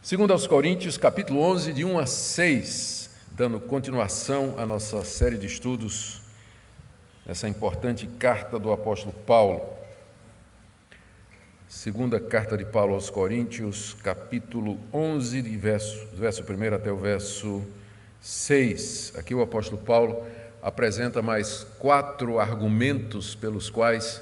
Segundo aos Coríntios, capítulo 11, de 1 a 6, dando continuação à nossa série de estudos, essa importante carta do apóstolo Paulo. Segunda carta de Paulo aos Coríntios, capítulo 11, do verso 1 até o verso 6. Aqui o apóstolo Paulo apresenta mais 4 argumentos pelos quais,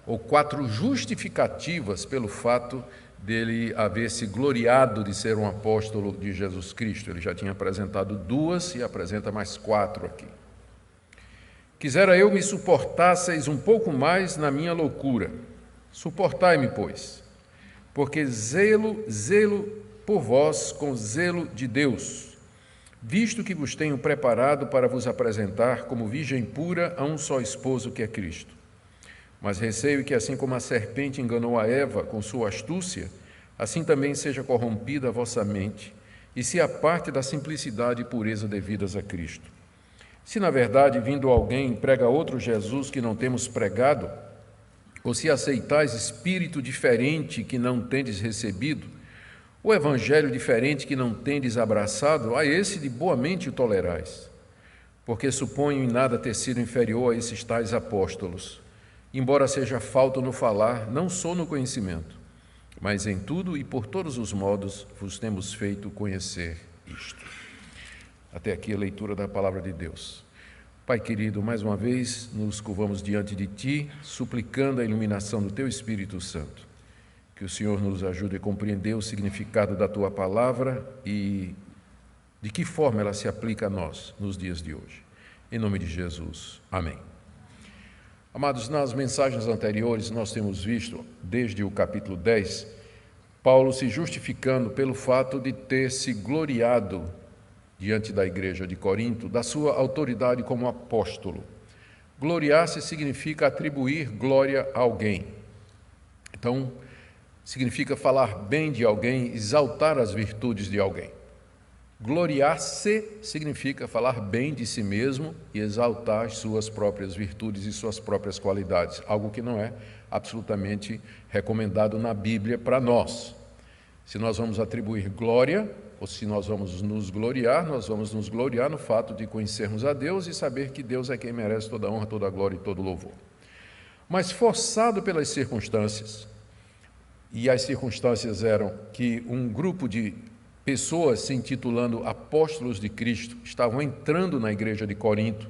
ou 4 justificativas pelo fato dele haver se gloriado de ser um apóstolo de Jesus Cristo. Ele já tinha apresentado 2 e apresenta mais 4 aqui. Quisera eu me suportasseis um pouco mais na minha loucura. Suportai-me, pois, porque zelo por vós com zelo de Deus, visto que vos tenho preparado para vos apresentar como virgem pura a um só esposo que é Cristo. Mas receio que, assim como a serpente enganou a Eva com sua astúcia, assim também seja corrompida a vossa mente e se aparte da simplicidade e pureza devidas a Cristo. Se, na verdade, vindo alguém prega outro Jesus que não temos pregado, ou se aceitais espírito diferente que não tendes recebido, ou evangelho diferente que não tendes abraçado, a esse de boamente o tolerais. Porque suponho em nada ter sido inferior a esses tais apóstolos. Embora seja falto no falar, não sou no conhecimento, mas em tudo e por todos os modos vos temos feito conhecer isto. Até aqui a leitura da palavra de Deus. Pai querido, mais uma vez nos curvamos diante de Ti, suplicando a iluminação do Teu Espírito Santo. Que o Senhor nos ajude a compreender o significado da Tua palavra e de que forma ela se aplica a nós nos dias de hoje. Em nome de Jesus. Amém. Amados, nas mensagens anteriores nós temos visto, desde o capítulo 10, Paulo se justificando pelo fato de ter se gloriado diante da igreja de Corinto, da sua autoridade como apóstolo. Gloriar-se significa atribuir glória a alguém. Então, significa falar bem de alguém, exaltar as virtudes de alguém. Gloriar-se significa falar bem de si mesmo e exaltar as suas próprias virtudes e suas próprias qualidades, algo que não é absolutamente recomendado na Bíblia para nós. Se nós vamos atribuir glória, ou se nós vamos nos gloriar no fato de conhecermos a Deus e saber que Deus é quem merece toda a honra, toda a glória e todo o louvor. Mas forçado pelas circunstâncias, e as circunstâncias eram que um grupo de pessoas se intitulando apóstolos de Cristo estavam entrando na igreja de Corinto,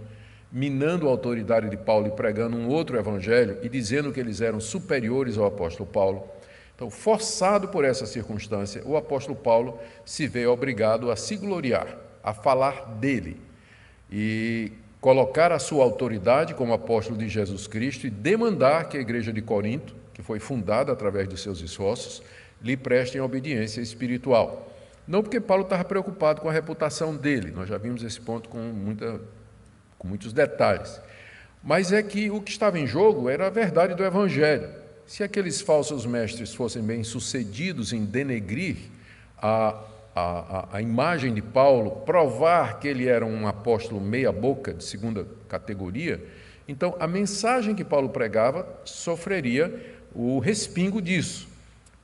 minando a autoridade de Paulo e pregando um outro evangelho e dizendo que eles eram superiores ao apóstolo Paulo. Então, forçado por essa circunstância, o apóstolo Paulo se vê obrigado a se gloriar, a falar dele e colocar a sua autoridade como apóstolo de Jesus Cristo e demandar que a igreja de Corinto, que foi fundada através dos seus esforços, lhe prestem obediência espiritual. Não porque Paulo estava preocupado com a reputação dele, nós já vimos esse ponto com muitos detalhes, mas é que o que estava em jogo era a verdade do Evangelho. Se aqueles falsos mestres fossem bem-sucedidos em denegrir a imagem de Paulo, provar que ele era um apóstolo meia-boca, de segunda categoria, então a mensagem que Paulo pregava sofreria o respingo disso.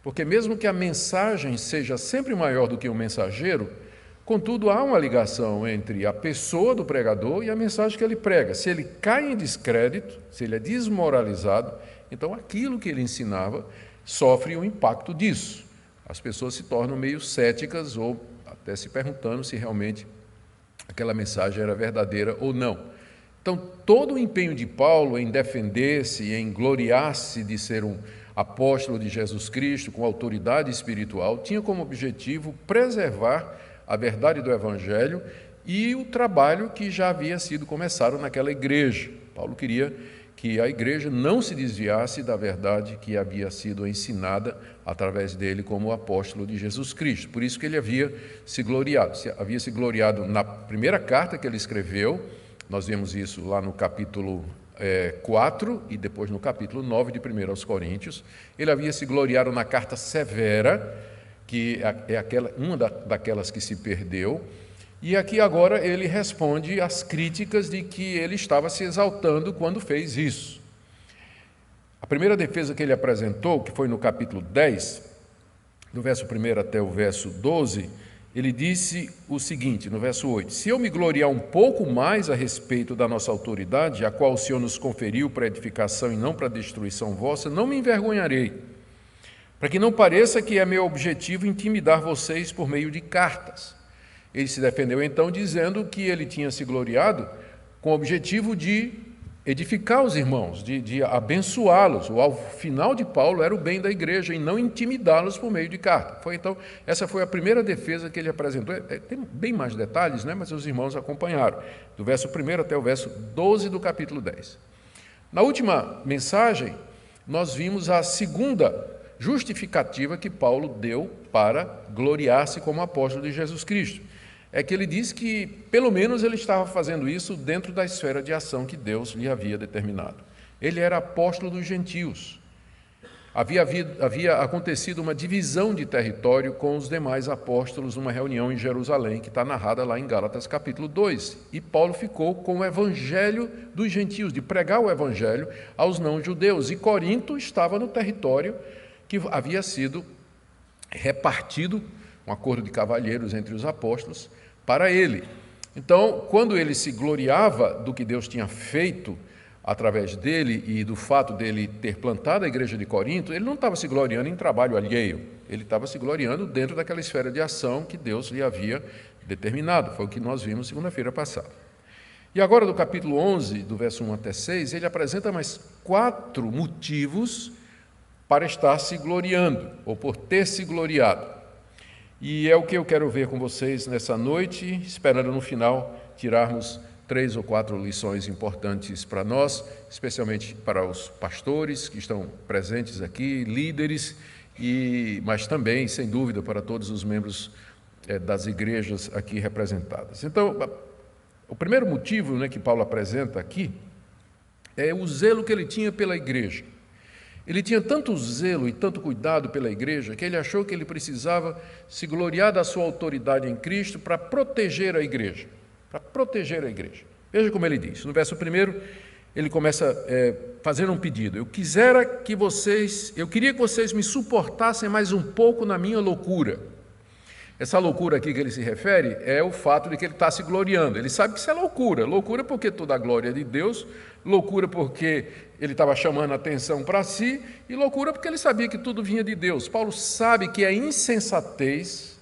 Porque mesmo que a mensagem seja sempre maior do que o mensageiro, contudo, há uma ligação entre a pessoa do pregador e a mensagem que ele prega. Se ele cai em descrédito, se ele é desmoralizado, então aquilo que ele ensinava sofre o impacto disso. As pessoas se tornam meio céticas ou até se perguntando se realmente aquela mensagem era verdadeira ou não. Então, todo o empenho de Paulo em defender-se, em gloriar-se de ser um apóstolo de Jesus Cristo, com autoridade espiritual, tinha como objetivo preservar a verdade do Evangelho e o trabalho que já havia sido começado naquela igreja. Paulo queria que a igreja não se desviasse da verdade que havia sido ensinada através dele como apóstolo de Jesus Cristo. Por isso que ele havia se gloriado na primeira carta que ele escreveu. Nós vemos isso lá no capítulo 4 e depois no capítulo 9 de 1 aos Coríntios. Ele havia se gloriado na carta Severa, que é uma daquelas que se perdeu, e aqui agora ele responde às críticas de que ele estava se exaltando quando fez isso. A primeira defesa que ele apresentou, que foi no capítulo 10, do verso 1 até o verso 12, ele disse o seguinte, no verso 8: se eu me gloriar um pouco mais a respeito da nossa autoridade, a qual o Senhor nos conferiu para edificação e não para destruição vossa, não me envergonharei, para que não pareça que é meu objetivo intimidar vocês por meio de cartas. Ele se defendeu então dizendo que ele tinha se gloriado com o objetivo de edificar os irmãos, de abençoá-los. O alvo final de Paulo era o bem da igreja e não intimidá-los por meio de carta. Essa foi a primeira defesa que ele apresentou. Tem bem mais detalhes, mas os irmãos acompanharam, do verso 1 até o verso 12 do capítulo 10. Na última mensagem, nós vimos a segunda justificativa que Paulo deu para gloriar-se como apóstolo de Jesus Cristo. É que ele diz que, pelo menos, ele estava fazendo isso dentro da esfera de ação que Deus lhe havia determinado. Ele era apóstolo dos gentios. Havia acontecido uma divisão de território com os demais apóstolos numa reunião em Jerusalém, que está narrada lá em Gálatas capítulo 2. E Paulo ficou com o evangelho dos gentios, de pregar o evangelho aos não-judeus. E Corinto estava no território que havia sido repartido, um acordo de cavalheiros entre os apóstolos, para ele. Então, quando ele se gloriava do que Deus tinha feito através dele e do fato dele ter plantado a igreja de Corinto, ele não estava se gloriando em trabalho alheio, ele estava se gloriando dentro daquela esfera de ação que Deus lhe havia determinado. Foi o que nós vimos segunda-feira passada. E agora, do capítulo 11, do verso 1 até 6, ele apresenta mais 4 motivos para estar se gloriando, ou por ter se gloriado. E é o que eu quero ver com vocês nessa noite, esperando no final tirarmos 3 ou 4 lições importantes para nós, especialmente para os pastores que estão presentes aqui, líderes, mas também, sem dúvida, para todos os membros das igrejas aqui representadas. Então, o primeiro motivo que Paulo apresenta aqui é o zelo que ele tinha pela igreja. Ele tinha tanto zelo e tanto cuidado pela igreja que ele achou que ele precisava se gloriar da sua autoridade em Cristo para proteger a igreja. Veja como ele diz. No verso 1, ele começa fazendo um pedido. Eu queria que vocês me suportassem mais um pouco na minha loucura. Essa loucura aqui que ele se refere é o fato de que ele está se gloriando. Ele sabe que isso é loucura. Loucura porque toda a glória é de Deus, loucura porque ele estava chamando a atenção para si, e loucura porque ele sabia que tudo vinha de Deus. Paulo sabe que é insensatez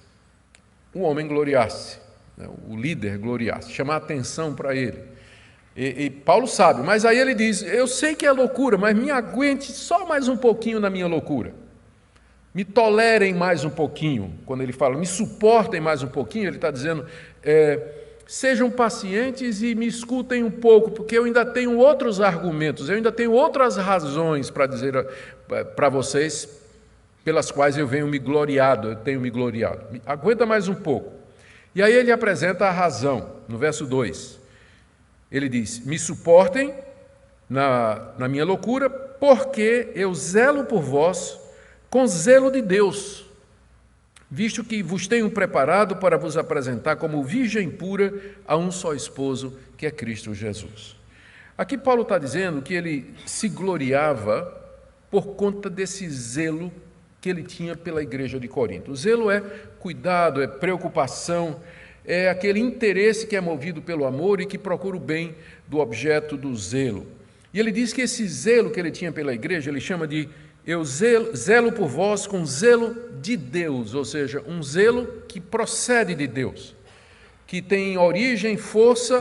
o homem gloriar-se, o líder gloriar-se, chamar a atenção para ele. E Paulo sabe, mas aí ele diz, eu sei que é loucura, mas me aguente só mais um pouquinho na minha loucura. Me tolerem mais um pouquinho. Quando ele fala, me suportem mais um pouquinho, ele está dizendo, sejam pacientes e me escutem um pouco, porque eu ainda tenho outros argumentos, eu ainda tenho outras razões para dizer para vocês, pelas quais eu tenho me gloriado. Aguenta mais um pouco. E aí ele apresenta a razão, no verso 2. Ele diz, me suportem na minha loucura, porque eu zelo por vós com zelo de Deus, visto que vos tenho preparado para vos apresentar como virgem pura a um só esposo, que é Cristo Jesus. Aqui Paulo está dizendo que ele se gloriava por conta desse zelo que ele tinha pela igreja de Corinto. O zelo é cuidado, é preocupação, é aquele interesse que é movido pelo amor e que procura o bem do objeto do zelo. E ele diz que esse zelo que ele tinha pela igreja, ele chama de eu zelo por vós com zelo de Deus, ou seja, um zelo que procede de Deus, que tem origem, força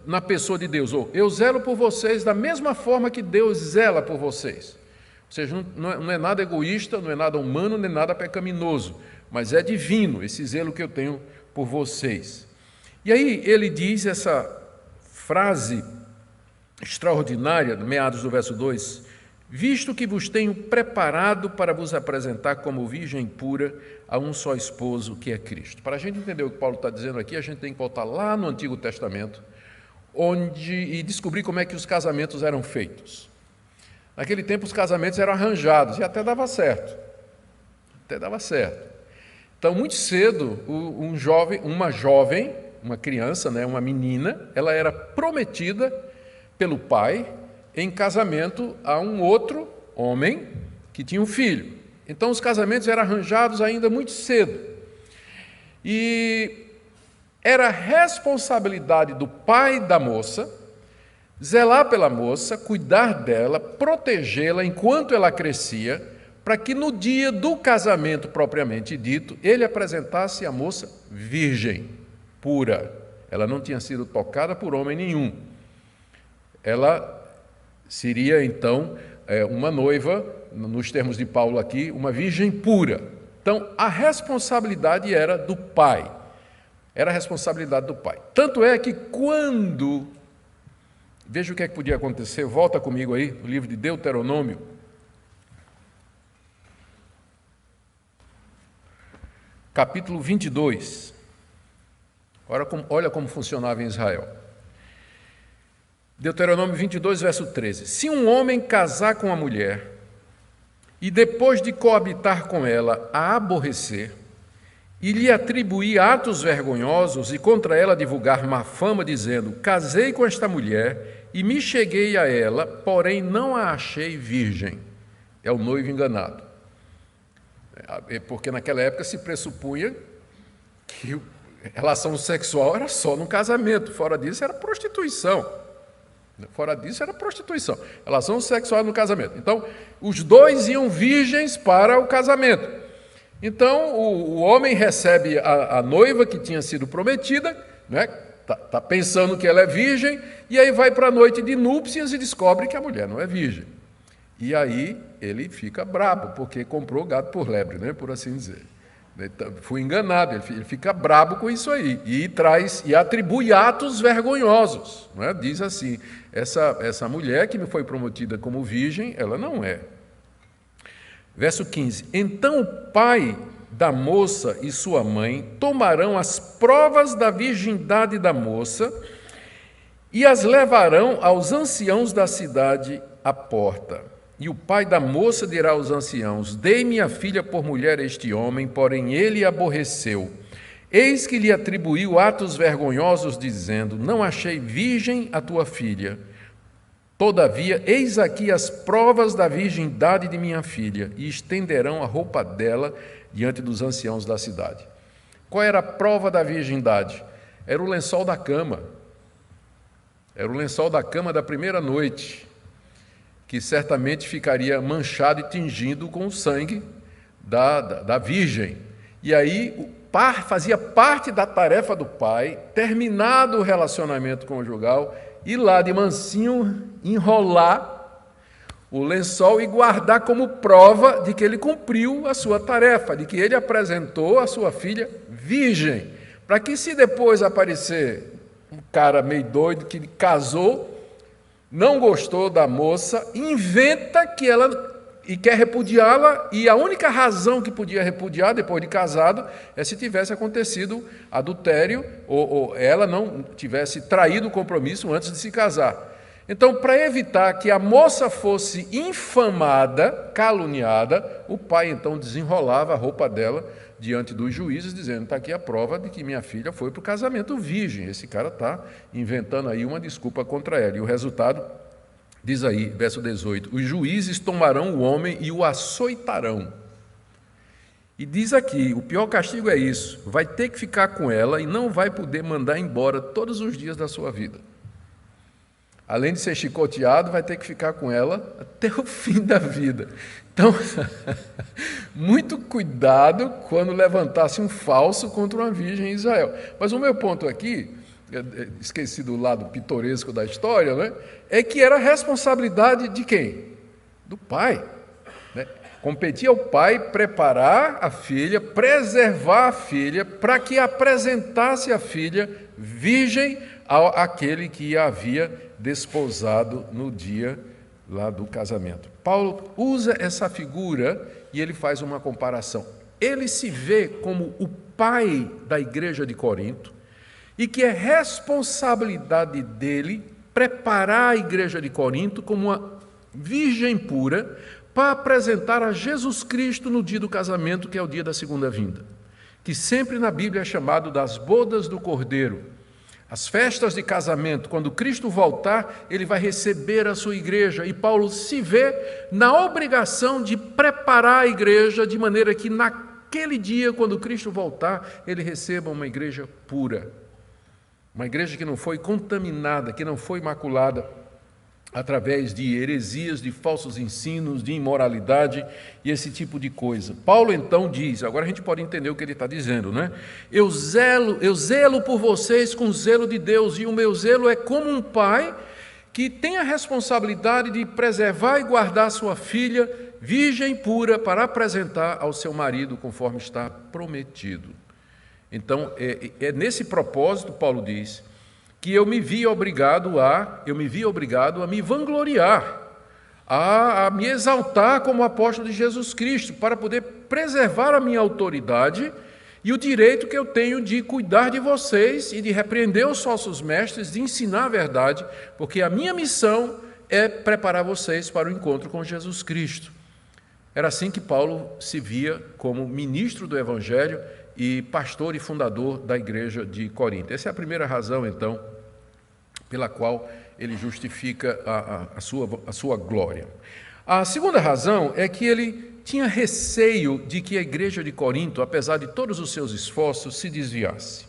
na pessoa de Deus. Ou eu zelo por vocês da mesma forma que Deus zela por vocês. Ou seja, não é nada egoísta, não é nada humano, nem nada pecaminoso, mas é divino esse zelo que eu tenho por vocês. E aí ele diz essa frase extraordinária, meados do verso 2, visto que vos tenho preparado para vos apresentar como virgem pura a um só esposo, que é Cristo. Para a gente entender o que Paulo está dizendo aqui, a gente tem que voltar lá no Antigo Testamento e descobrir como é que os casamentos eram feitos. Naquele tempo os casamentos eram arranjados e até dava certo. Então, muito cedo, uma criança, uma menina, ela era prometida pelo pai em casamento a um outro homem que tinha um filho. Então os casamentos eram arranjados ainda muito cedo. E era responsabilidade do pai da moça zelar pela moça, cuidar dela, protegê-la enquanto ela crescia, para que no dia do casamento propriamente dito, ele apresentasse a moça virgem, pura. Ela não tinha sido tocada por homem nenhum. Ela seria, então, uma noiva, nos termos de Paulo aqui, uma virgem pura. Então, a responsabilidade era do pai. Era a responsabilidade do pai. Tanto é que quando... Veja o que é que podia acontecer. Volta comigo aí, no livro de Deuteronômio. Capítulo 22. Olha como funcionava em Israel. Deuteronômio 22, verso 13. Se um homem casar com uma mulher e depois de coabitar com ela a aborrecer e lhe atribuir atos vergonhosos e contra ela divulgar má fama, dizendo: casei com esta mulher e me cheguei a ela, porém não a achei virgem. É o noivo enganado. Porque naquela época se pressupunha que relação sexual era só no casamento, fora disso era prostituição. Relação sexual no casamento. Então, os dois iam virgens para o casamento. Então, o homem recebe a noiva que tinha sido prometida, né? Tá pensando que ela é virgem, e aí vai para a noite de núpcias e descobre que a mulher não é virgem. E aí ele fica brabo, porque comprou gato por lebre, né? Por assim dizer. Fui enganado, ele fica brabo com isso aí, e atribui atos vergonhosos, não é? Diz assim: essa mulher que me foi prometida como virgem, ela não é. Verso 15: então o pai da moça e sua mãe tomarão as provas da virgindade da moça e as levarão aos anciãos da cidade à porta. E o pai da moça dirá aos anciãos: dei minha filha por mulher a este homem, porém ele a aborreceu. Eis que lhe atribuiu atos vergonhosos, dizendo: não achei virgem a tua filha. Todavia, eis aqui as provas da virgindade de minha filha, e estenderão a roupa dela diante dos anciãos da cidade. Qual era a prova da virgindade? Era o lençol da cama. Era o lençol da cama da primeira noite, que certamente ficaria manchado e tingido com o sangue da virgem. E aí o par fazia parte da tarefa do pai, terminado o relacionamento conjugal, ir lá de mansinho enrolar o lençol e guardar como prova de que ele cumpriu a sua tarefa, de que ele apresentou a sua filha virgem, para que se depois aparecer um cara meio doido que casou, não gostou da moça, inventa que ela e quer repudiá-la, e a única razão que podia repudiar depois de casado é se tivesse acontecido adultério ou ela não tivesse traído o compromisso antes de se casar. Então, para evitar que a moça fosse infamada, caluniada, o pai então desenrolava a roupa dela diante dos juízes, dizendo: está aqui a prova de que minha filha foi para o casamento virgem. Esse cara está inventando aí uma desculpa contra ela. E o resultado, diz aí, verso 18: os juízes tomarão o homem e o açoitarão. E diz aqui, o pior castigo é isso: vai ter que ficar com ela e não vai poder mandar embora todos os dias da sua vida. Além de ser chicoteado, vai ter que ficar com ela até o fim da vida. Então, muito cuidado quando levantasse um falso contra uma virgem em Israel. Mas o meu ponto aqui, esqueci do lado pitoresco da história, né, é que era responsabilidade de quem? Do pai. Né? Competia ao pai preparar a filha, preservar a filha, para que apresentasse a filha virgem àquele que a havia desposado no dia lá do casamento. Paulo usa essa figura e ele faz uma comparação. Ele se vê como o pai da igreja de Corinto e que é responsabilidade dele preparar a igreja de Corinto como uma virgem pura para apresentar a Jesus Cristo no dia do casamento, que é o dia da segunda vinda, que sempre na Bíblia é chamado das bodas do Cordeiro. As festas de casamento, quando Cristo voltar, ele vai receber a sua igreja. E Paulo se vê na obrigação de preparar a igreja de maneira que naquele dia, quando Cristo voltar, ele receba uma igreja pura. Uma igreja que não foi contaminada, que não foi maculada através de heresias, de falsos ensinos, de imoralidade e esse tipo de coisa. Paulo então diz, agora a gente pode entender o que ele está dizendo, né? Eu zelo por vocês com o zelo de Deus, e o meu zelo é como um pai que tem a responsabilidade de preservar e guardar sua filha virgem pura para apresentar ao seu marido conforme está prometido. Então, é nesse propósito, Paulo diz, que eu me vi obrigado a me vangloriar, a me exaltar como apóstolo de Jesus Cristo, para poder preservar a minha autoridade e o direito que eu tenho de cuidar de vocês e de repreender os falsos mestres, de ensinar a verdade, porque a minha missão é preparar vocês para o encontro com Jesus Cristo. Era assim que Paulo se via como ministro do Evangelho e pastor e fundador da igreja de Corinto. Essa é a primeira razão, então, pela qual ele justifica a sua glória. A segunda razão é que ele tinha receio de que a igreja de Corinto, apesar de todos os seus esforços, se desviasse.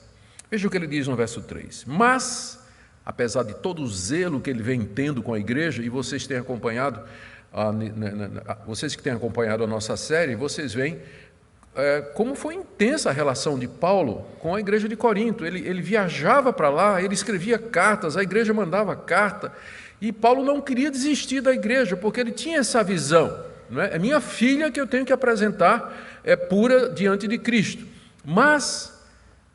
Veja o que ele diz no verso 3. Mas, apesar de todo o zelo que ele vem tendo com a igreja, e vocês têm acompanhado, vocês que têm acompanhado a nossa série, vocês veem como foi intensa a relação de Paulo com a igreja de Corinto. Ele viajava para lá, ele escrevia cartas, a igreja mandava carta, e Paulo não queria desistir da igreja, porque ele tinha essa visão, não é? É minha filha que eu tenho que apresentar pura diante de Cristo. Mas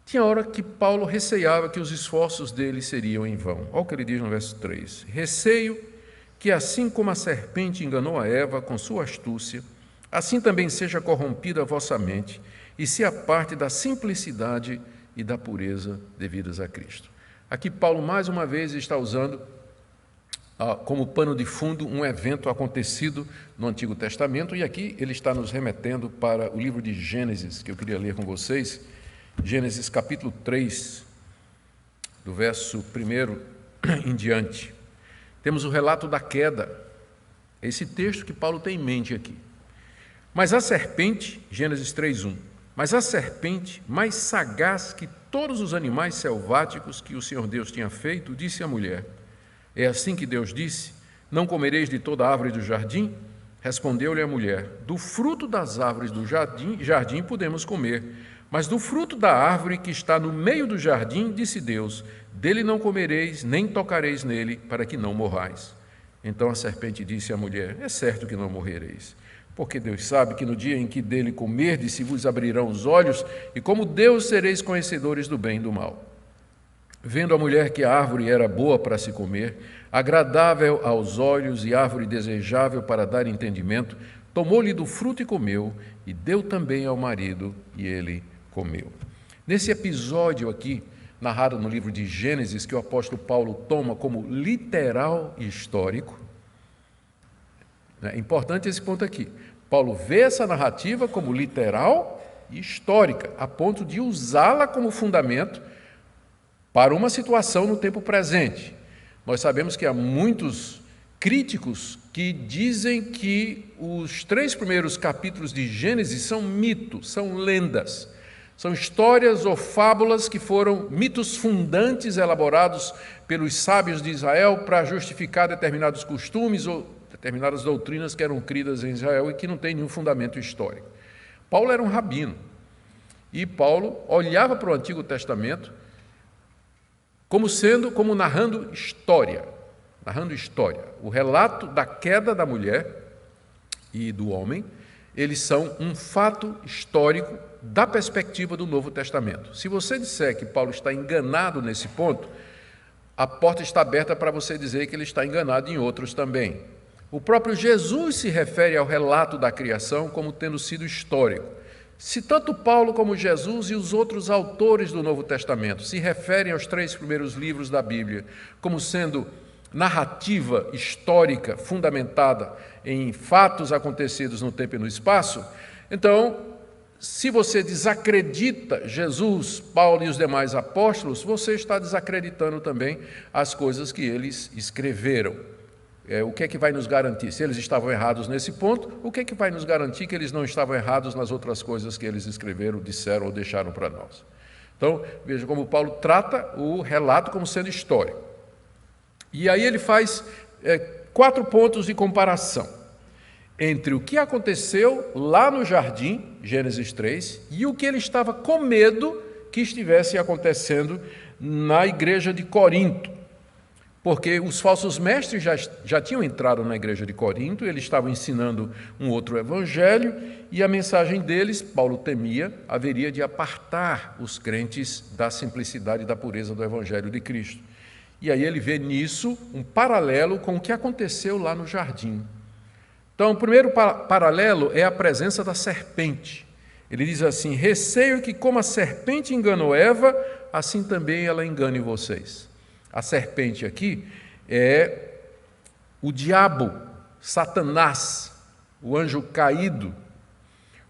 tinha hora que Paulo receava que os esforços dele seriam em vão. Olha o que ele diz no verso 3. Receio que assim como a serpente enganou a Eva com sua astúcia, assim também seja corrompida a vossa mente e se aparte da simplicidade e da pureza devidas a Cristo. Aqui Paulo, mais uma vez, está usando como pano de fundo um evento acontecido no Antigo Testamento, e aqui ele está nos remetendo para o livro de Gênesis, que eu queria ler com vocês. Gênesis capítulo 3, do verso 1 em diante. Temos o relato da queda, esse texto que Paulo tem em mente aqui. Mas a serpente, Gênesis 3:1, mas a serpente, mais sagaz que todos os animais selváticos que o Senhor Deus tinha feito, disse à mulher: é assim que Deus disse, não comereis de toda árvore do jardim? Respondeu-lhe a mulher: do fruto das árvores do jardim podemos comer, mas do fruto da árvore que está no meio do jardim, disse Deus, dele não comereis, nem tocareis nele, para que não morrais. Então a serpente disse à mulher: é certo que não morrereis, porque Deus sabe que no dia em que dele comerdes, se vos abrirão os olhos, e como Deus sereis conhecedores do bem e do mal. Vendo a mulher que a árvore era boa para se comer, agradável aos olhos e árvore desejável para dar entendimento, tomou-lhe do fruto e comeu, e deu também ao marido, e ele comeu. Nesse episódio aqui, narrado no livro de Gênesis, que o apóstolo Paulo toma como literal e histórico, é importante esse ponto aqui. Paulo vê essa narrativa como literal e histórica, a ponto de usá-la como fundamento para uma situação no tempo presente. Nós sabemos que há muitos críticos que dizem que os 3 primeiros capítulos de Gênesis são mitos, são lendas, são histórias ou fábulas que foram mitos fundantes elaborados pelos sábios de Israel para justificar determinados costumes ou determinadas doutrinas que eram cridas em Israel e que não têm nenhum fundamento histórico. Paulo era um rabino, e Paulo olhava para o Antigo Testamento como narrando história. O relato da queda da mulher e do homem, eles são um fato histórico da perspectiva do Novo Testamento. Se você disser que Paulo está enganado nesse ponto, a porta está aberta para você dizer que ele está enganado em outros também. O próprio Jesus se refere ao relato da criação como tendo sido histórico. Se tanto Paulo como Jesus e os outros autores do Novo Testamento se referem aos 3 primeiros livros da Bíblia como sendo narrativa histórica fundamentada em fatos acontecidos no tempo e no espaço, então se você desacredita Jesus, Paulo e os demais apóstolos, você está desacreditando também as coisas que eles escreveram. O que é que vai nos garantir? Se eles estavam errados nesse ponto, o que é que vai nos garantir que eles não estavam errados nas outras coisas que eles escreveram, disseram ou deixaram para nós? Então, veja como Paulo trata o relato como sendo histórico. E aí ele faz 4 pontos de comparação entre o que aconteceu lá no jardim, Gênesis 3, e o que ele estava com medo que estivesse acontecendo na igreja de Corinto. Porque os falsos mestres já tinham entrado na igreja de Corinto, eles estavam ensinando um outro evangelho, e a mensagem deles, Paulo temia, haveria de apartar os crentes da simplicidade e da pureza do evangelho de Cristo. E aí ele vê nisso um paralelo com o que aconteceu lá no jardim. Então, o primeiro paralelo é a presença da serpente. Ele diz assim: receio que como a serpente enganou Eva, assim também ela engane vocês. A serpente aqui é o diabo, Satanás, o anjo caído,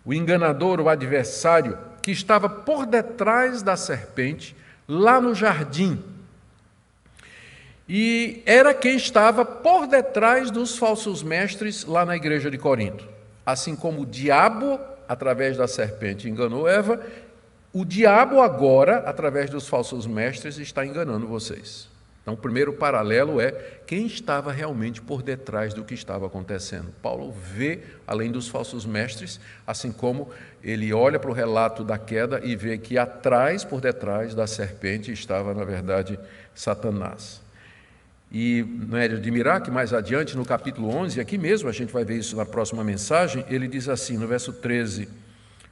o enganador, o adversário, que estava por detrás da serpente, lá no jardim. E era quem estava por detrás dos falsos mestres lá na igreja de Corinto. Assim como o diabo, através da serpente, enganou Eva, o diabo agora, através dos falsos mestres, está enganando vocês. Então, o primeiro paralelo é quem estava realmente por detrás do que estava acontecendo. Paulo vê, além dos falsos mestres, assim como ele olha para o relato da queda e vê que atrás, por detrás da serpente, estava, na verdade, Satanás. E não é de admirar que mais adiante, no capítulo 11, aqui mesmo, a gente vai ver isso na próxima mensagem, ele diz assim, no verso 13,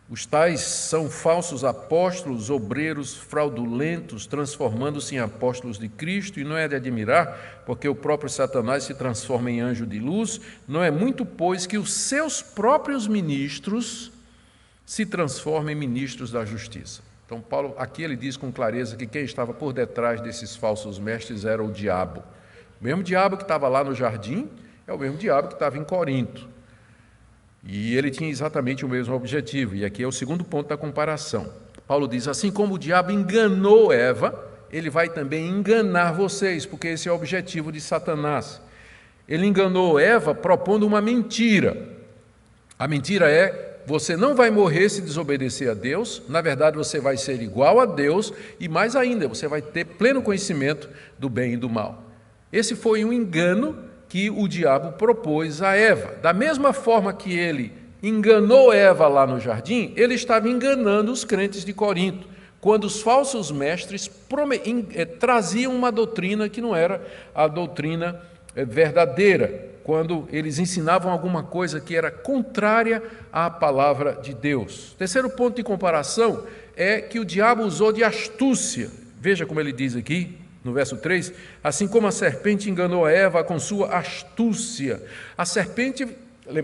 os tais são falsos apóstolos, obreiros fraudulentos, transformando-se em apóstolos de Cristo, e não é de admirar, porque o próprio Satanás se transforma em anjo de luz, não é muito, pois, que os seus próprios ministros se transformem em ministros da justiça. Então, Paulo, aqui ele diz com clareza que quem estava por detrás desses falsos mestres era o diabo. O mesmo diabo que estava lá no jardim é o mesmo diabo que estava em Corinto. E ele tinha exatamente o mesmo objetivo. E aqui é o segundo ponto da comparação. Paulo diz, assim como o diabo enganou Eva, ele vai também enganar vocês, porque esse é o objetivo de Satanás. Ele enganou Eva propondo uma mentira. A mentira é, você não vai morrer se desobedecer a Deus, na verdade você vai ser igual a Deus, e mais ainda, você vai ter pleno conhecimento do bem e do mal. Esse foi um engano que o diabo propôs a Eva. Da mesma forma que ele enganou Eva lá no jardim, ele estava enganando os crentes de Corinto, quando os falsos mestres traziam uma doutrina que não era a doutrina verdadeira, quando eles ensinavam alguma coisa que era contrária à palavra de Deus. Terceiro ponto de comparação é que o diabo usou de astúcia. Veja como ele diz aqui, no verso 3, assim como a serpente enganou a Eva com sua astúcia. A serpente,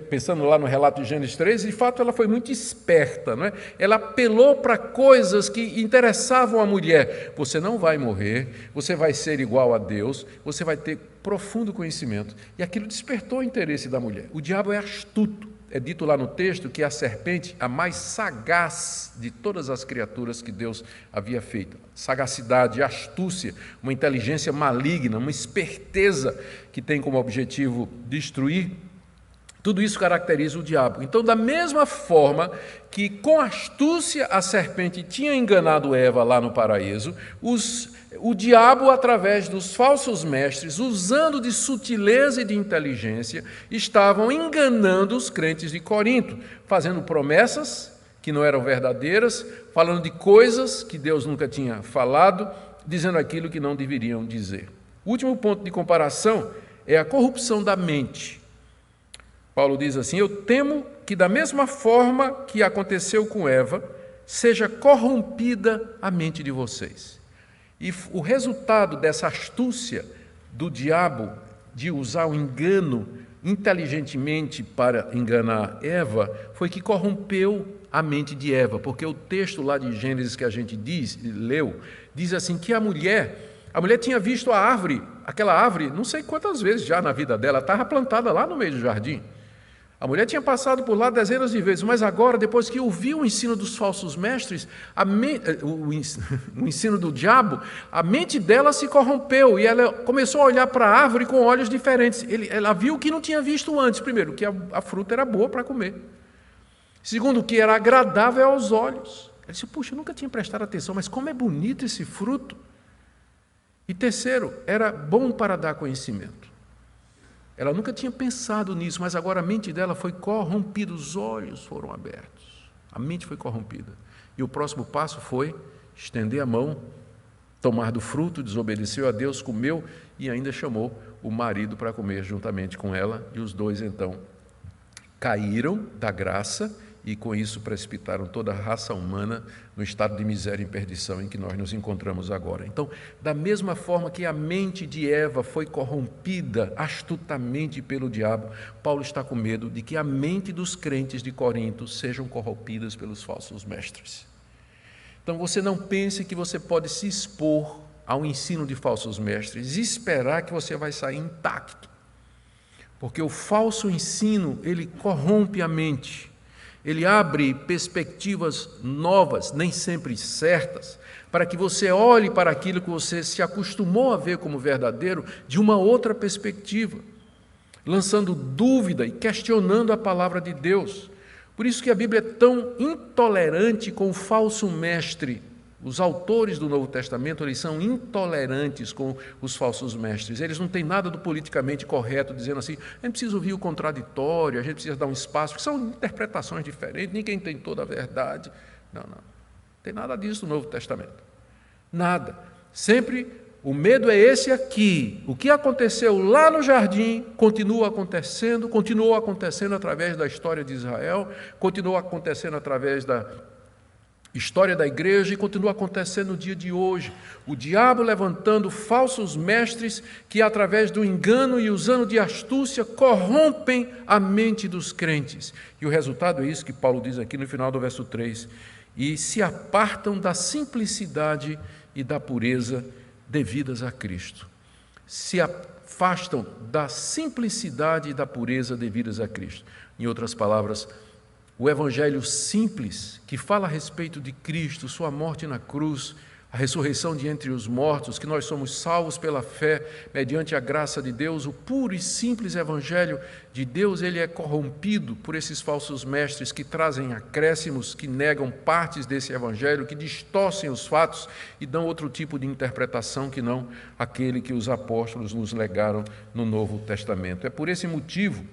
pensando lá no relato de Gênesis 3, de fato ela foi muito esperta, não é? Ela apelou para coisas que interessavam a mulher. Você não vai morrer, você vai ser igual a Deus, você vai ter profundo conhecimento. E aquilo despertou o interesse da mulher. O diabo é astuto. É dito lá no texto que a serpente, a mais sagaz de todas as criaturas que Deus havia feito. Sagacidade, astúcia, uma inteligência maligna, uma esperteza que tem como objetivo destruir. Tudo isso caracteriza o diabo. Então, da mesma forma que com astúcia a serpente tinha enganado Eva lá no paraíso, o diabo, através dos falsos mestres, usando de sutileza e de inteligência, estavam enganando os crentes de Corinto, fazendo promessas que não eram verdadeiras, falando de coisas que Deus nunca tinha falado, dizendo aquilo que não deveriam dizer. O último ponto de comparação é a corrupção da mente. Paulo diz assim, eu temo que da mesma forma que aconteceu com Eva, seja corrompida a mente de vocês. E o resultado dessa astúcia do diabo de usar o engano inteligentemente para enganar Eva, foi que corrompeu a mente de Eva, porque o texto lá de Gênesis que a gente leu, diz assim que a mulher tinha visto a árvore, aquela árvore, não sei quantas vezes já na vida dela, estava plantada lá no meio do jardim. A mulher tinha passado por lá dezenas de vezes, mas agora, depois que ouviu o ensino dos falsos mestres, o ensino do diabo, a mente dela se corrompeu e ela começou a olhar para a árvore com olhos diferentes. Ela viu o que não tinha visto antes. Primeiro, que a fruta era boa para comer. Segundo, que era agradável aos olhos. Ela disse, puxa, eu nunca tinha prestado atenção, mas como é bonito esse fruto. E terceiro, era bom para dar conhecimento. Ela nunca tinha pensado nisso, mas agora a mente dela foi corrompida, os olhos foram abertos, a mente foi corrompida. E o próximo passo foi estender a mão, tomar do fruto, desobedeceu a Deus, comeu e ainda chamou o marido para comer juntamente com ela, e os dois então caíram da graça e com isso precipitaram toda a raça humana no estado de miséria e perdição em que nós nos encontramos agora. Então, da mesma forma que a mente de Eva foi corrompida astutamente pelo diabo, Paulo está com medo de que a mente dos crentes de Corinto sejam corrompidas pelos falsos mestres. Então, você não pense que você pode se expor ao ensino de falsos mestres e esperar que você vai sair intacto, porque o falso ensino, ele corrompe a mente. Ele abre perspectivas novas, nem sempre certas, para que você olhe para aquilo que você se acostumou a ver como verdadeiro de uma outra perspectiva, lançando dúvida e questionando a palavra de Deus. Por isso que a Bíblia é tão intolerante com o falso mestre. Os autores do Novo Testamento, eles são intolerantes com os falsos mestres. Eles não têm nada do politicamente correto, dizendo assim, a gente precisa ouvir o contraditório, a gente precisa dar um espaço, porque são interpretações diferentes, ninguém tem toda a verdade. Não tem nada disso no Novo Testamento. Nada. Sempre o medo é esse aqui. O que aconteceu lá no jardim continuou acontecendo através da história de Israel, continuou acontecendo através da história da igreja e continua acontecendo no dia de hoje. O diabo levantando falsos mestres que, através do engano e usando de astúcia, corrompem a mente dos crentes. E o resultado é isso que Paulo diz aqui no final do verso 3. E se apartam da simplicidade e da pureza devidas a Cristo. Se afastam da simplicidade e da pureza devidas a Cristo. Em outras palavras, o evangelho simples, que fala a respeito de Cristo, sua morte na cruz, a ressurreição de entre os mortos, que nós somos salvos pela fé, mediante a graça de Deus, o puro e simples evangelho de Deus, ele é corrompido por esses falsos mestres que trazem acréscimos, que negam partes desse evangelho, que distorcem os fatos e dão outro tipo de interpretação que não aquele que os apóstolos nos legaram no Novo Testamento. É por esse motivo,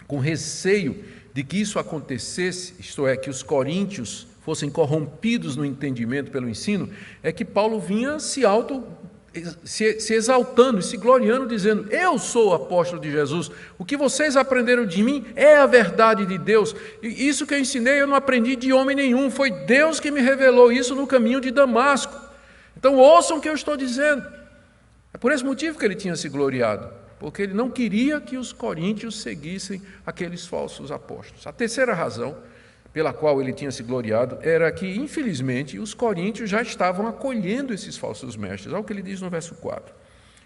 com receio de que isso acontecesse, isto é, que os coríntios fossem corrompidos no entendimento pelo ensino, é que Paulo vinha se exaltando e se gloriando, dizendo, eu sou o apóstolo de Jesus, o que vocês aprenderam de mim é a verdade de Deus, e isso que eu ensinei eu não aprendi de homem nenhum, foi Deus que me revelou isso no caminho de Damasco. Então ouçam o que eu estou dizendo. É por esse motivo que ele tinha se gloriado, porque ele não queria que os coríntios seguissem aqueles falsos apóstolos. A terceira razão pela qual ele tinha se gloriado era que, infelizmente, os coríntios já estavam acolhendo esses falsos mestres. Olha o que ele diz no verso 4.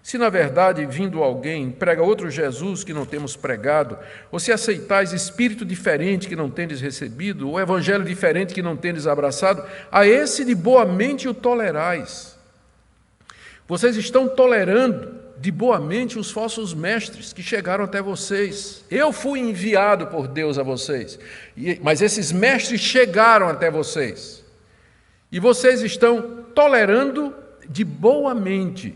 Se, na verdade, vindo alguém, prega outro Jesus que não temos pregado, ou se aceitais espírito diferente que não tendes recebido, ou evangelho diferente que não tendes abraçado, a esse de boa mente o tolerais. Vocês estão tolerando de boa mente os falsos mestres que chegaram até vocês. Eu fui enviado por Deus a vocês, mas esses mestres chegaram até vocês. E vocês estão tolerando de boa mente.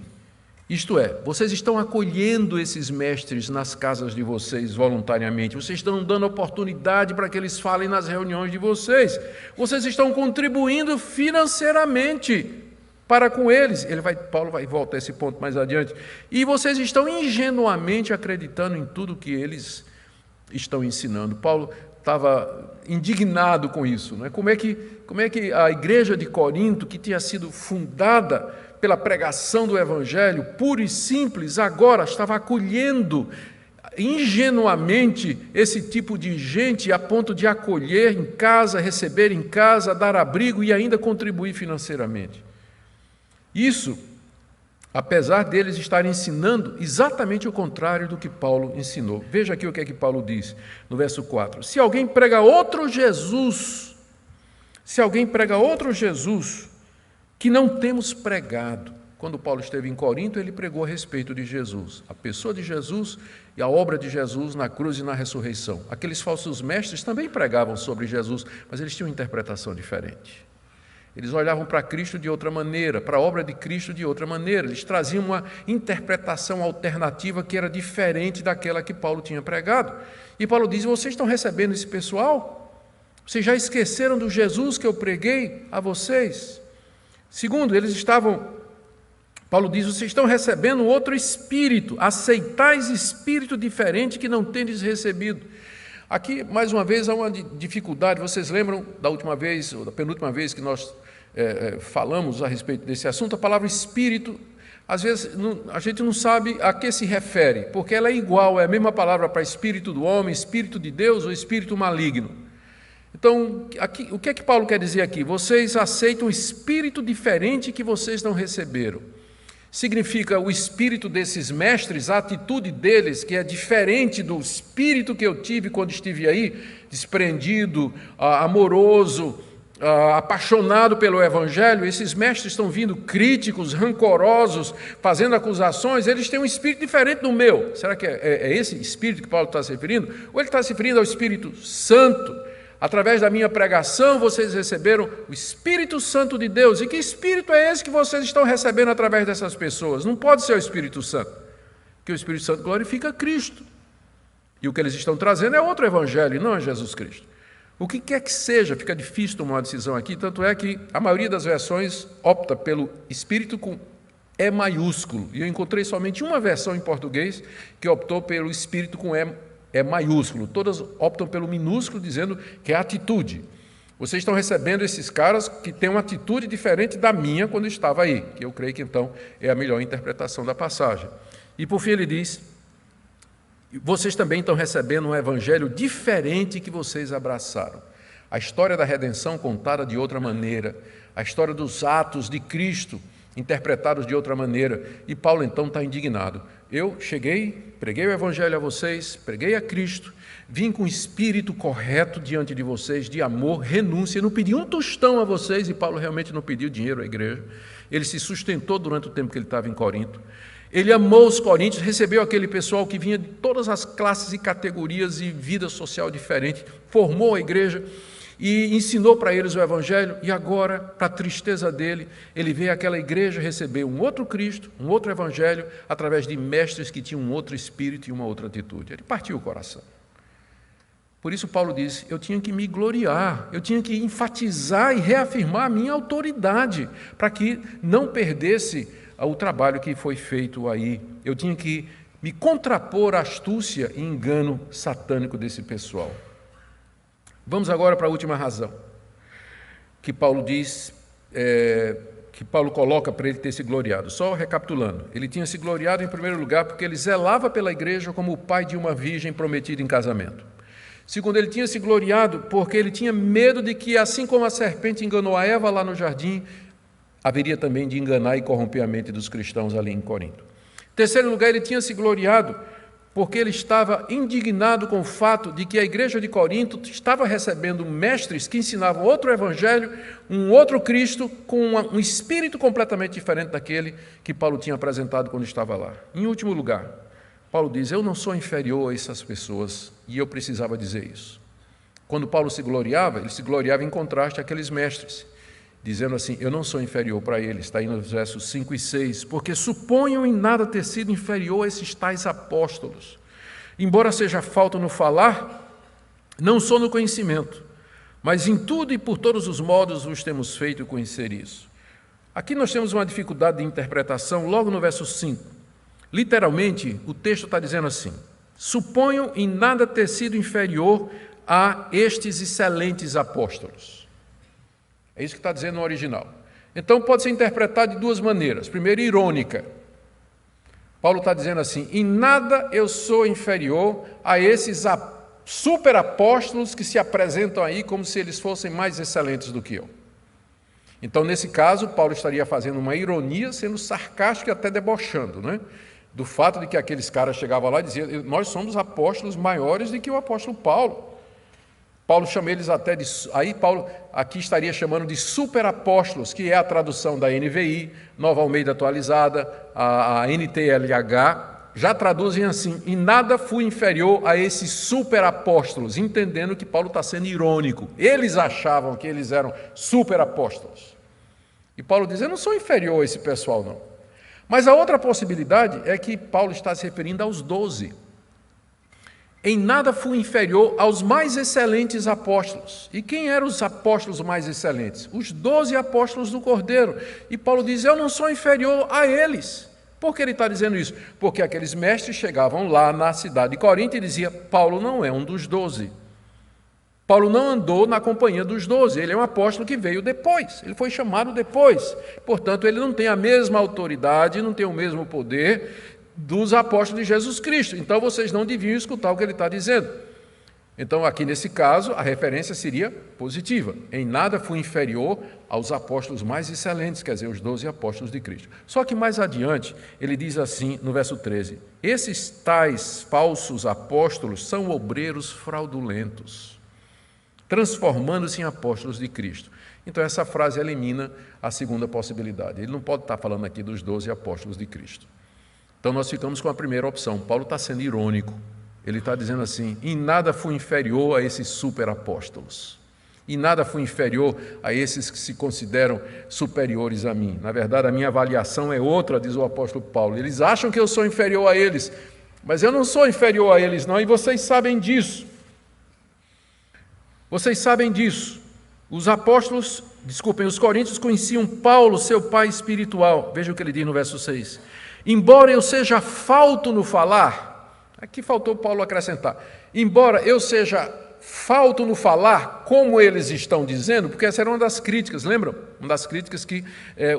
Isto é, vocês estão acolhendo esses mestres nas casas de vocês voluntariamente. Vocês estão dando oportunidade para que eles falem nas reuniões de vocês. Vocês estão contribuindo financeiramente para com eles. Paulo vai voltar a esse ponto mais adiante. E vocês estão ingenuamente acreditando em tudo que eles estão ensinando. Paulo estava indignado com isso, né? Como é que a igreja de Corinto, que tinha sido fundada pela pregação do evangelho puro e simples, agora estava acolhendo ingenuamente esse tipo de gente a ponto de acolher em casa, receber em casa, dar abrigo e ainda contribuir financeiramente. Isso apesar deles estarem ensinando exatamente o contrário do que Paulo ensinou. Veja aqui o que é que Paulo diz no verso 4. Se alguém prega outro Jesus que não temos pregado. Quando Paulo esteve em Corinto, ele pregou a respeito de Jesus, a pessoa de Jesus e a obra de Jesus na cruz e na ressurreição. Aqueles falsos mestres também pregavam sobre Jesus, mas eles tinham uma interpretação diferente. Eles olhavam para Cristo de outra maneira, para a obra de Cristo de outra maneira. Eles traziam uma interpretação alternativa que era diferente daquela que Paulo tinha pregado. E Paulo diz: vocês estão recebendo esse pessoal? Vocês já esqueceram do Jesus que eu preguei a vocês? Segundo, Paulo diz: vocês estão recebendo outro espírito, aceitais espírito diferente que não tendes recebido. Aqui, mais uma vez, há uma dificuldade. Vocês lembram da última vez, ou da penúltima vez que nós falamos a respeito desse assunto? A palavra espírito, às vezes, a gente não sabe a que se refere, porque ela é igual, é a mesma palavra para espírito do homem, espírito de Deus ou espírito maligno. Então, aqui, o que é que Paulo quer dizer aqui? Vocês aceitam um espírito diferente que vocês não receberam. Significa o espírito desses mestres, a atitude deles, que é diferente do espírito que eu tive quando estive aí, desprendido, amoroso, apaixonado pelo Evangelho. Esses mestres estão vindo críticos, rancorosos, fazendo acusações. Eles têm um espírito diferente do meu. Será que é esse espírito que Paulo está se referindo? Ou ele está se referindo ao Espírito Santo? Através da minha pregação, vocês receberam o Espírito Santo de Deus. E que Espírito é esse que vocês estão recebendo através dessas pessoas? Não pode ser o Espírito Santo, porque o Espírito Santo glorifica Cristo. E o que eles estão trazendo é outro Evangelho, e não é Jesus Cristo. O que quer que seja, fica difícil tomar uma decisão aqui, tanto é que a maioria das versões opta pelo Espírito com E maiúsculo. E eu encontrei somente uma versão em português que optou pelo Espírito com E maiúsculo, todas optam pelo minúsculo, dizendo que é atitude. Vocês estão recebendo esses caras que têm uma atitude diferente da minha quando eu estava aí, que eu creio que então é a melhor interpretação da passagem. E por fim ele diz: vocês também estão recebendo um evangelho diferente que vocês abraçaram. A história da redenção contada de outra maneira, a história dos atos de Cristo interpretados de outra maneira. E Paulo então está indignado. Eu cheguei, preguei o Evangelho a vocês, preguei a Cristo, vim com o espírito correto diante de vocês, de amor, renúncia, não pedi um tostão a vocês, e Paulo realmente não pediu dinheiro à igreja. Ele se sustentou durante o tempo que ele estava em Corinto. Ele amou os coríntios, recebeu aquele pessoal que vinha de todas as classes e categorias e vida social diferente, formou a igreja e ensinou para eles o Evangelho. E agora, para a tristeza dele, ele vê aquela igreja receber um outro Cristo, um outro Evangelho, através de mestres que tinham um outro espírito e uma outra atitude. Ele partiu o coração. Por isso Paulo diz: eu tinha que me gloriar, eu tinha que enfatizar e reafirmar a minha autoridade, para que não perdesse o trabalho que foi feito aí. Eu tinha que me contrapor à astúcia e engano satânico desse pessoal. Vamos agora para a última razão que Paulo diz, que Paulo coloca para ele ter se gloriado. Só recapitulando, ele tinha se gloriado em primeiro lugar porque ele zelava pela igreja como o pai de uma virgem prometida em casamento. Segundo, ele tinha se gloriado porque ele tinha medo de que, assim como a serpente enganou a Eva lá no jardim, haveria também de enganar e corromper a mente dos cristãos ali em Corinto. Em terceiro lugar, ele tinha se gloriado porque ele estava indignado com o fato de que a igreja de Corinto estava recebendo mestres que ensinavam outro evangelho, um outro Cristo, com um espírito completamente diferente daquele que Paulo tinha apresentado quando estava lá. Em último lugar, Paulo diz: eu não sou inferior a essas pessoas, e eu precisava dizer isso. Quando Paulo se gloriava, ele se gloriava em contraste àqueles mestres, dizendo assim: eu não sou inferior para eles, está aí nos versos 5 e 6, porque suponham em nada ter sido inferior a esses tais apóstolos. Embora seja falta no falar, não sou no conhecimento, mas em tudo e por todos os modos vos temos feito conhecer isso. Aqui nós temos uma dificuldade de interpretação logo no verso 5. Literalmente, o texto está dizendo assim: suponham em nada ter sido inferior a estes excelentes apóstolos. É isso que está dizendo no original. Então pode ser interpretado de duas maneiras. Primeiro, irônica. Paulo está dizendo assim: em nada eu sou inferior a esses super apóstolos que se apresentam aí como se eles fossem mais excelentes do que eu. Então, nesse caso, Paulo estaria fazendo uma ironia, sendo sarcástico e até debochando, né? Do fato de que aqueles caras chegavam lá e diziam: nós somos apóstolos maiores do que o apóstolo Paulo. Paulo chama eles até de... Aí Paulo aqui estaria chamando de superapóstolos, que é a tradução da NVI, Nova Almeida Atualizada, a NTLH, já traduzem assim: em nada fui inferior a esses superapóstolos, entendendo que Paulo está sendo irônico. Eles achavam que eles eram superapóstolos. E Paulo diz: eu não sou inferior a esse pessoal, não. Mas a outra possibilidade é que Paulo está se referindo aos 12. Em nada fui inferior aos mais excelentes apóstolos. E quem eram os apóstolos mais excelentes? Os 12 apóstolos do Cordeiro. E Paulo diz: eu não sou inferior a eles. Por que ele está dizendo isso? Porque aqueles mestres chegavam lá na cidade de Corinto e diziam: Paulo não é um dos 12. Paulo não andou na companhia dos 12, ele é um apóstolo que veio depois, ele foi chamado depois. Portanto, ele não tem a mesma autoridade, não tem o mesmo poder dos apóstolos de Jesus Cristo. Então, vocês não deviam escutar o que ele está dizendo. Então, aqui nesse caso, a referência seria positiva. Em nada fui inferior aos apóstolos mais excelentes, quer dizer, os 12 apóstolos de Cristo. Só que mais adiante, ele diz assim, no verso 13: esses tais falsos apóstolos são obreiros fraudulentos, transformando-se em apóstolos de Cristo. Então, essa frase elimina a segunda possibilidade. Ele não pode estar falando aqui dos 12 apóstolos de Cristo. Então, nós ficamos com a primeira opção. Paulo está sendo irônico. Ele está dizendo assim: em nada fui inferior a esses superapóstolos. Em nada fui inferior a esses que se consideram superiores a mim. Na verdade, a minha avaliação é outra, diz o apóstolo Paulo. Eles acham que eu sou inferior a eles, mas eu não sou inferior a eles, não, e vocês sabem disso. Vocês sabem disso. Os coríntios conheciam Paulo, seu pai espiritual. Veja o que ele diz no verso 6. Embora eu seja falto no falar, aqui faltou Paulo acrescentar, embora eu seja falto no falar, como eles estão dizendo, porque essa era uma das críticas, lembram? Uma das críticas que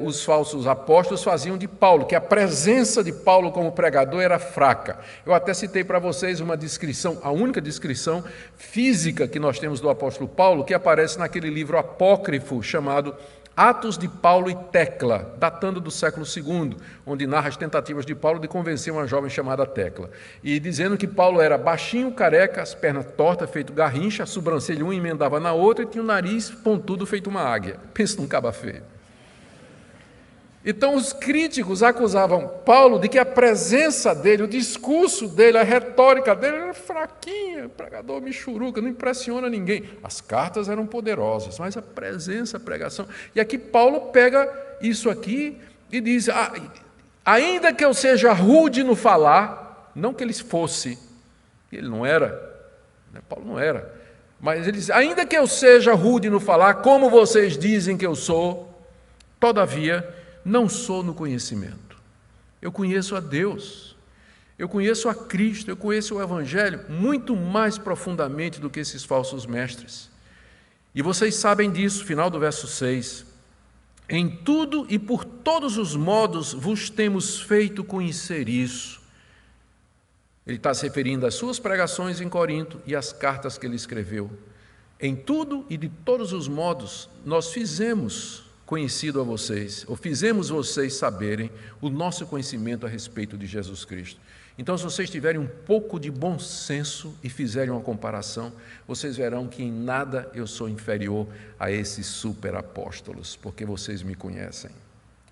os falsos apóstolos faziam de Paulo, que a presença de Paulo como pregador era fraca. Eu até citei para vocês uma descrição, a única descrição física que nós temos do apóstolo Paulo, que aparece naquele livro apócrifo chamado Atos de Paulo e Tecla, datando do século II, onde narra as tentativas de Paulo de convencer uma jovem chamada Tecla, e dizendo que Paulo era baixinho, careca, as pernas tortas, feito garrincha, a sobrancelha uma emendava na outra e tinha o nariz pontudo, feito uma águia. Pensa num caba feio. Então os críticos acusavam Paulo de que a presença dele, o discurso dele, a retórica dele era fraquinha, pregador michuruca, não impressiona ninguém. As cartas eram poderosas, mas a presença, a pregação... E aqui Paulo pega isso aqui e diz: ainda que eu seja rude no falar, não que ele fosse, ele não era, né? Paulo não era, mas ele diz: ainda que eu seja rude no falar, como vocês dizem que eu sou, todavia não sou no conhecimento. Eu conheço a Deus, eu conheço a Cristo, eu conheço o Evangelho muito mais profundamente do que esses falsos mestres. E vocês sabem disso, final do verso 6. Em tudo e por todos os modos vos temos feito conhecer isso. Ele está se referindo às suas pregações em Corinto e às cartas que ele escreveu. Em tudo e de todos os modos nós fizemos conhecido a vocês, ou fizemos vocês saberem o nosso conhecimento a respeito de Jesus Cristo. Então, se vocês tiverem um pouco de bom senso e fizerem uma comparação, vocês verão que em nada eu sou inferior a esses superapóstolos, porque vocês me conhecem.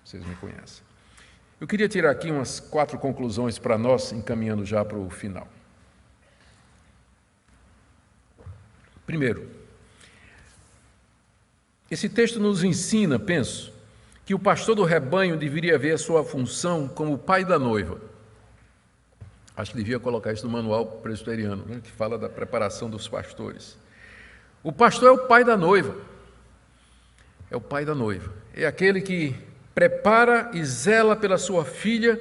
Vocês me conhecem. Eu queria tirar aqui umas 4 conclusões para nós, encaminhando já para o final. Primeiro, esse texto nos ensina, penso, que o pastor do rebanho deveria ver a sua função como pai da noiva. Acho que devia colocar isso no manual presbiteriano, né, que fala da preparação dos pastores. O pastor é o pai da noiva. É o pai da noiva. É aquele que prepara e zela pela sua filha,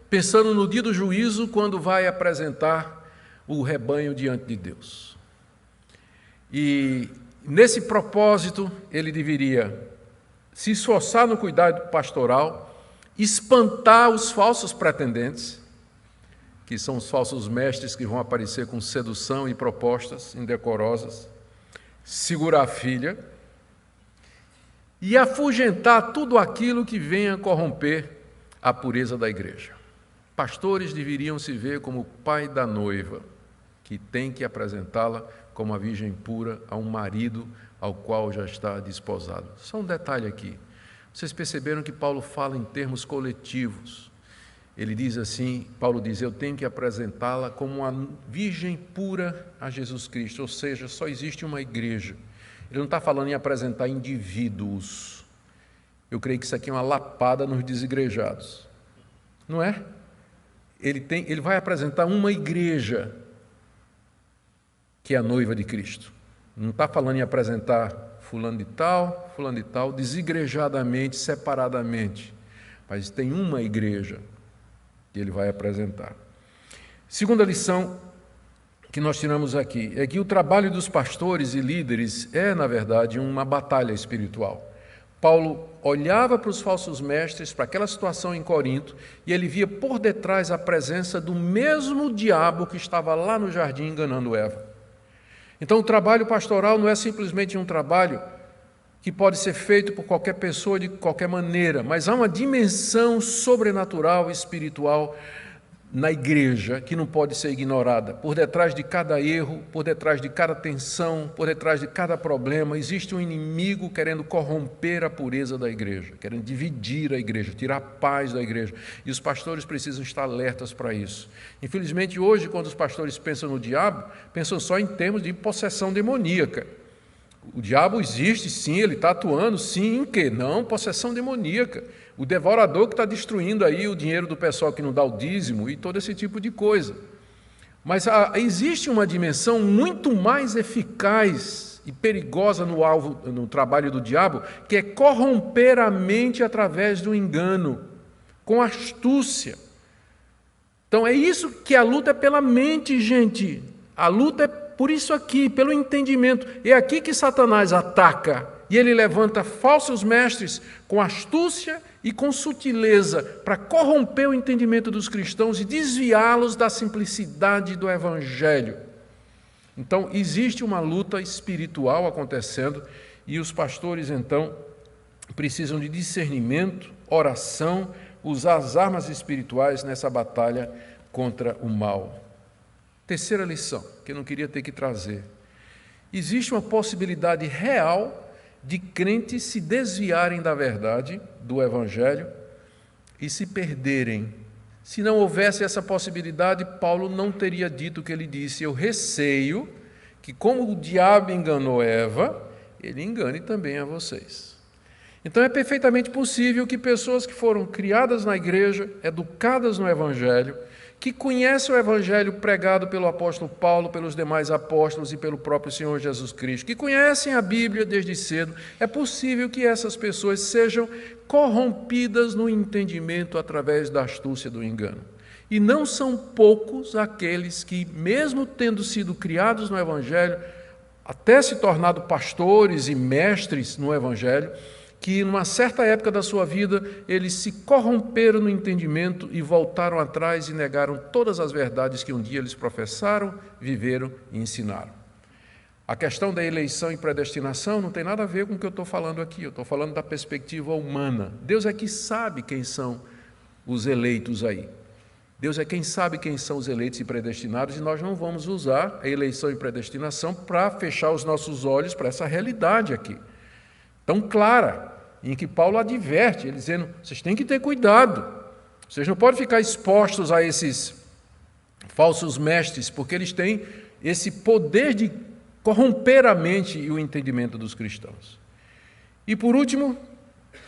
pensando no dia do juízo, quando vai apresentar o rebanho diante de Deus. E nesse propósito, ele deveria se esforçar no cuidado pastoral, espantar os falsos pretendentes, que são os falsos mestres que vão aparecer com sedução e propostas indecorosas, segurar a filha e afugentar tudo aquilo que venha corromper a pureza da igreja. Pastores deveriam se ver como o pai da noiva, que tem que apresentá-la como a virgem pura a um marido ao qual já está desposado. Só um detalhe aqui. Vocês perceberam que Paulo fala em termos coletivos. Ele diz assim, Paulo diz, eu tenho que apresentá-la como uma virgem pura a Jesus Cristo, ou seja, só existe uma igreja. Ele não está falando em apresentar indivíduos. Eu creio que isso aqui é uma lapada nos desigrejados. Não é? Ele vai apresentar uma igreja, que é a noiva de Cristo. Não está falando em apresentar fulano de tal, desigrejadamente, separadamente. Mas tem uma igreja que ele vai apresentar. Segunda lição que nós tiramos aqui é que o trabalho dos pastores e líderes é, na verdade, uma batalha espiritual. Paulo olhava para os falsos mestres, para aquela situação em Corinto, e ele via por detrás a presença do mesmo diabo que estava lá no jardim enganando Eva. Então, o trabalho pastoral não é simplesmente um trabalho que pode ser feito por qualquer pessoa de qualquer maneira, mas há uma dimensão sobrenatural, espiritual na igreja que não pode ser ignorada. Por detrás de cada erro, por detrás de cada tensão, por detrás de cada problema, existe um inimigo querendo corromper a pureza da igreja, querendo dividir a igreja, tirar a paz da igreja. E os pastores precisam estar alertas para isso. Infelizmente, hoje, quando os pastores pensam no diabo, pensam só em termos de possessão demoníaca. O diabo existe, sim, ele está atuando, sim, em quê? Não, possessão demoníaca. O devorador que está destruindo aí o dinheiro do pessoal que não dá o dízimo e todo esse tipo de coisa. Mas existe uma dimensão muito mais eficaz e perigosa no trabalho do diabo, que é corromper a mente através do engano, com astúcia. Então é isso que a luta é pela mente, gente. A luta é por isso aqui, pelo entendimento. É aqui que Satanás ataca. E ele levanta falsos mestres com astúcia e com sutileza para corromper o entendimento dos cristãos e desviá-los da simplicidade do Evangelho. Então, existe uma luta espiritual acontecendo e os pastores, então, precisam de discernimento, oração, usar as armas espirituais nessa batalha contra o mal. Terceira lição, que eu não queria ter que trazer. Existe uma possibilidade real de crentes se desviarem da verdade, do Evangelho, e se perderem. Se não houvesse essa possibilidade, Paulo não teria dito o que ele disse. Eu receio que, como o diabo enganou Eva, ele engane também a vocês. Então é perfeitamente possível que pessoas que foram criadas na igreja, educadas no Evangelho, que conhecem o Evangelho pregado pelo apóstolo Paulo, pelos demais apóstolos e pelo próprio Senhor Jesus Cristo, que conhecem a Bíblia desde cedo, é possível que essas pessoas sejam corrompidas no entendimento através da astúcia do engano. E não são poucos aqueles que, mesmo tendo sido criados no Evangelho, até se tornado pastores e mestres no Evangelho, que numa certa época da sua vida eles se corromperam no entendimento e voltaram atrás e negaram todas as verdades que um dia eles professaram, viveram e ensinaram. A questão da eleição e predestinação não tem nada a ver com o que eu estou falando aqui, eu estou falando da perspectiva humana. Deus é que sabe quem são os eleitos aí. Deus é quem sabe quem são os eleitos e predestinados e nós não vamos usar a eleição e predestinação para fechar os nossos olhos para essa realidade aqui. Tão clara, em que Paulo adverte, ele dizendo, vocês têm que ter cuidado, vocês não podem ficar expostos a esses falsos mestres, porque eles têm esse poder de corromper a mente e o entendimento dos cristãos. E por último,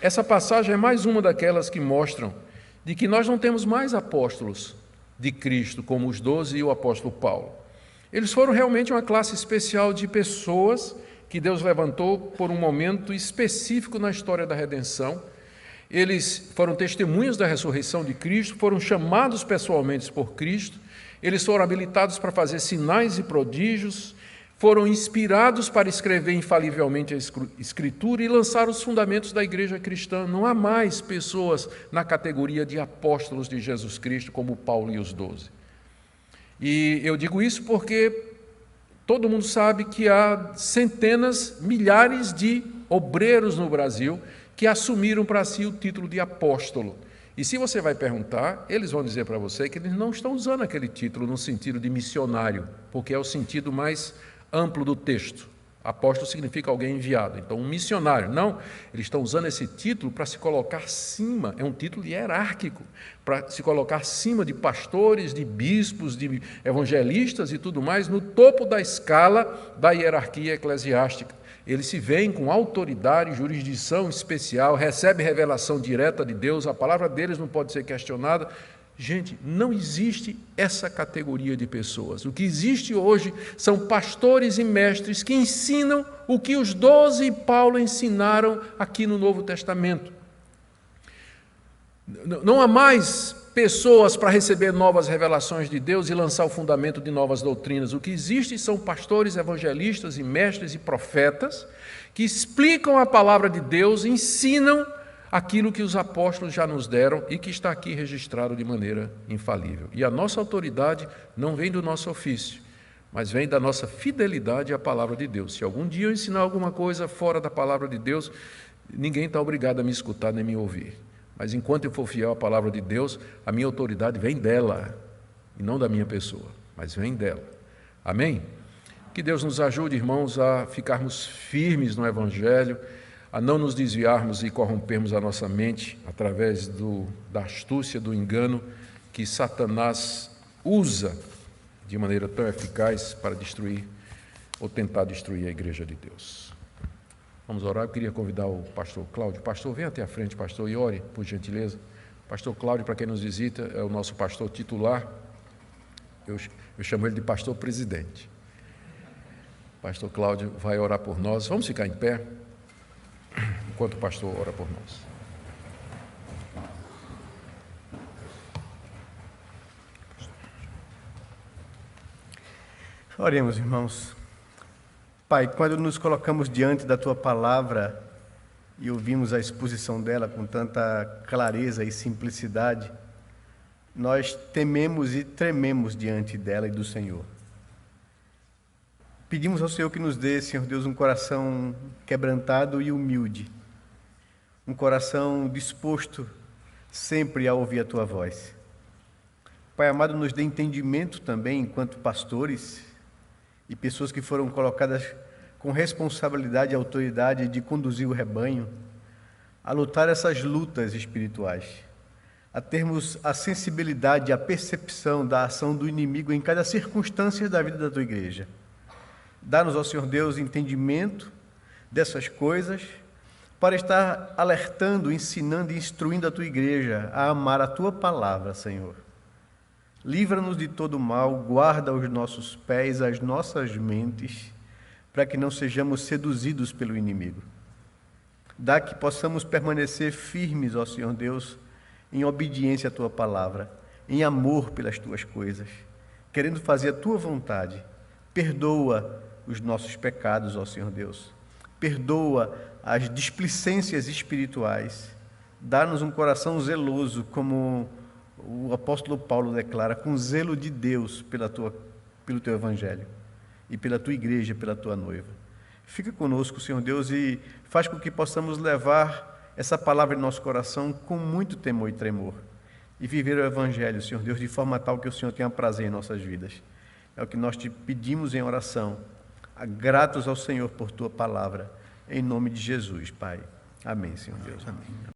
essa passagem é mais uma daquelas que mostram de que nós não temos mais apóstolos de Cristo, como os 12 e o apóstolo Paulo. Eles foram realmente uma classe especial de pessoas que Deus levantou por um momento específico na história da redenção. Eles foram testemunhas da ressurreição de Cristo, foram chamados pessoalmente por Cristo, eles foram habilitados para fazer sinais e prodígios, foram inspirados para escrever infalivelmente a Escritura e lançar os fundamentos da igreja cristã. Não há mais pessoas na categoria de apóstolos de Jesus Cristo, como Paulo e os 12. E eu digo isso porque todo mundo sabe que há centenas, milhares de obreiros no Brasil que assumiram para si o título de apóstolo. E se você vai perguntar, eles vão dizer para você que eles não estão usando aquele título no sentido de missionário, porque é o sentido mais amplo do texto. Apóstolo significa alguém enviado, então um missionário. Não, eles estão usando esse título para se colocar acima, é um título hierárquico, para se colocar acima de pastores, de bispos, de evangelistas e tudo mais, no topo da escala da hierarquia eclesiástica. Eles se veem com autoridade, jurisdição especial, recebem revelação direta de Deus, a palavra deles não pode ser questionada. Gente, não existe essa categoria de pessoas. O que existe hoje são pastores e mestres que ensinam o que os 12 e Paulo ensinaram aqui no Novo Testamento. Não há mais pessoas para receber novas revelações de Deus e lançar o fundamento de novas doutrinas. O que existe são pastores, evangelistas e mestres e profetas que explicam a palavra de Deus, ensinam aquilo que os apóstolos já nos deram e que está aqui registrado de maneira infalível. E a nossa autoridade não vem do nosso ofício, mas vem da nossa fidelidade à palavra de Deus. Se algum dia eu ensinar alguma coisa fora da palavra de Deus, ninguém está obrigado a me escutar nem me ouvir. Mas enquanto eu for fiel à palavra de Deus, a minha autoridade vem dela, e não da minha pessoa, mas vem dela. Amém? Que Deus nos ajude, irmãos, a ficarmos firmes no Evangelho, a não nos desviarmos e corrompermos a nossa mente através da astúcia, do engano que Satanás usa de maneira tão eficaz para destruir ou tentar destruir a igreja de Deus. Vamos orar. Eu queria convidar o pastor Cláudio. Pastor, venha até a frente, pastor, e ore, por gentileza. Pastor Cláudio, para quem nos visita, é o nosso pastor titular. Eu chamo ele de pastor presidente. Pastor Cláudio vai orar por nós. Vamos ficar em pé enquanto o pastor ora por nós. Oremos, irmãos. Pai, quando nos colocamos diante da Tua palavra e ouvimos a exposição dela com tanta clareza e simplicidade, nós tememos e trememos diante dela e do Senhor. Pedimos ao Senhor que nos dê, Senhor Deus, um coração quebrantado e humilde, um coração disposto sempre a ouvir a Tua voz. Pai amado, nos dê entendimento também, enquanto pastores e pessoas que foram colocadas com responsabilidade e autoridade de conduzir o rebanho, a lutar essas lutas espirituais, a termos a sensibilidade, a percepção da ação do inimigo em cada circunstância da vida da Tua igreja. Dá-nos, ó Senhor Deus, entendimento dessas coisas, para estar alertando, ensinando e instruindo a Tua igreja a amar a Tua palavra, Senhor. Livra-nos de todo mal, guarda os nossos pés, as nossas mentes, para que não sejamos seduzidos pelo inimigo. Dá que possamos permanecer firmes, ó Senhor Deus, em obediência à Tua palavra, em amor pelas Tuas coisas, querendo fazer a Tua vontade. Perdoa os nossos pecados, ó Senhor Deus. Perdoa as displicências espirituais. Dá-nos um coração zeloso, como o apóstolo Paulo declara, com zelo de Deus pelo Teu Evangelho e pela Tua igreja, pela Tua noiva. Fica conosco, Senhor Deus, e faz com que possamos levar essa palavra em nosso coração com muito temor e tremor e viver o Evangelho, Senhor Deus, de forma tal que o Senhor tenha prazer em nossas vidas. É o que nós Te pedimos em oração, gratos ao Senhor por Tua palavra, em nome de Jesus, Pai. Amém, Senhor Deus. Amém.